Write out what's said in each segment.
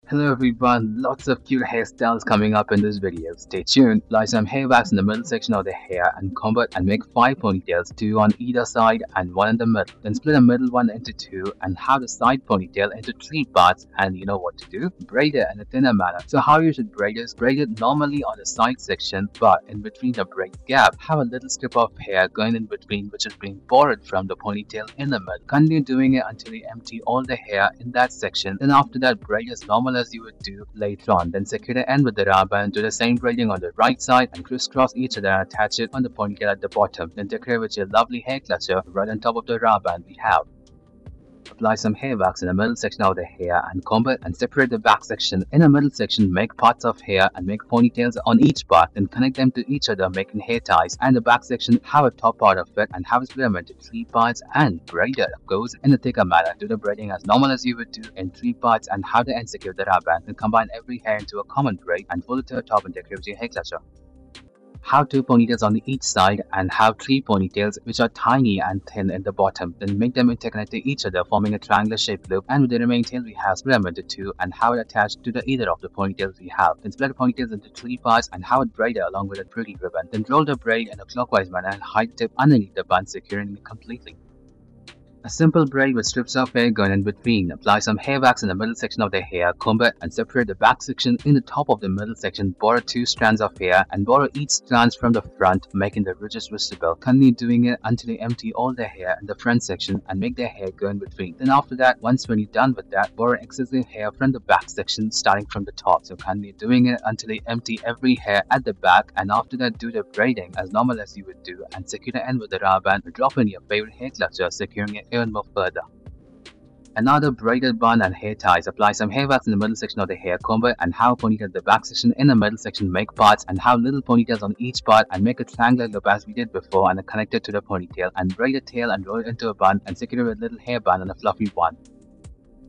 Hello everyone, lots of cute hairstyles coming up in this video. Stay tuned. Apply some hair wax in the middle section of the hair and comb it and make 5 ponytails, 2 on either side and 1 in the middle. Then split the middle one into 2 and have the side ponytail into 3 parts, and you know what to do? Braid it in a thinner manner. So how you should braid is braid it normally on the side section, but in between the braid gap, have a little strip of hair going in between which is being borrowed from the ponytail in the middle. Continue doing it until you empty all the hair in that section. Then after that, braid as normal as you would do later on. Then secure the end with the rubber and do the same braiding on the right side and crisscross each other and attach it on the ponytail at the bottom. Then decorate with your lovely hair cluster right on top of the rubber and we have. Apply some hair wax in the middle section of the hair and comb it and separate the back section. In the middle section, make parts of hair and make ponytails on each part, then connect them to each other making hair ties. And the back section, have a top part of it and have it split them into 3 parts and braid it. Goes in a thicker manner. Do the braiding as normal as you would do in 3 parts and have the end secure the rubber. Then combine every hair into a common braid and fold it to the top and decorate with your hair cluster. Have 2 ponytails on each side and have 3 ponytails which are tiny and thin in the bottom. Then make them interconnect to each other forming a triangular shaped loop, and with the remaining tail we have split them into 2 and have it attached to either of the ponytails we have. Then split the ponytails into 3 parts and have it braided along with a pretty ribbon. Then roll the braid in a clockwise manner and hide the tip underneath the bun, securing it completely. A simple braid with strips of hair going in between. Apply some hair wax in the middle section of the hair, comb it and separate the back section in the top of the middle section. Borrow 2 strands of hair and borrow each strand from the front, making the ridges visible. Continue doing it until you empty all the hair in the front section and make the hair go in between. Then after that, once when you're done with that, borrow excessive hair from the back section starting from the top. So continue doing it until you empty every hair at the back, and after that do the braiding as normal as you would do and secure the end with the rubber band. Drop in your favorite hair cluster, securing it even more further. Another braided bun and hair ties. Apply some hair wax in the middle section of the hair, comb it and have a ponytail at the back section. In the middle section, make parts and have little ponytails on each part and make a triangular loop as we did before and connect it to the ponytail, and braid the tail and roll it into a bun and secure it with a little hair band and a fluffy one.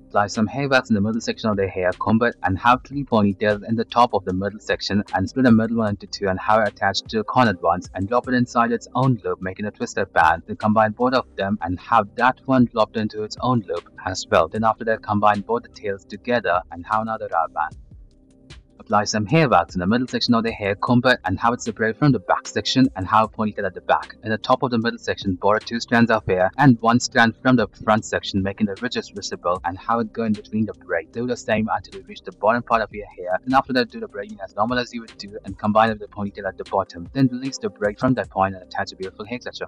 Apply some hair wax in the middle section of the hair, comb it and have 3 ponytails in the top of the middle section and split the middle one into 2 and have it attached to the cornered ones and drop it inside its own loop, making a twisted band. Then combine both of them and have that one dropped into its own loop as well. Then after that, combine both the tails together and have another rubber band. Apply some hair wax in the middle section of the hair, comb it and have it separate from the back section and have a ponytail at the back. In the top of the middle section, borrow 2 strands of hair and 1 strand from the front section, making the ridges visible, and have it go in between the braid. Do the same until you reach the bottom part of your hair. Then after that, do the braiding as normal as you would do and combine it with the ponytail at the bottom. Then release the braid from that point and attach a beautiful hair cluster.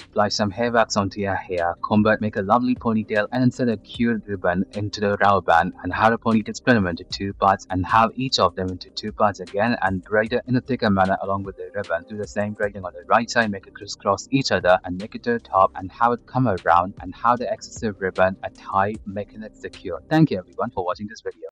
Apply some hair wax onto your hair, comb it, make a lovely ponytail and insert a cute ribbon into the rubber band and have the ponytail split them into 2 parts and have each of them into 2 parts again and braid it in a thicker manner along with the ribbon. Do the same braiding on the right side, make it crisscross each other and make it to the top and have it come around and have the excessive ribbon a tie, making it secure. Thank you everyone for watching this video.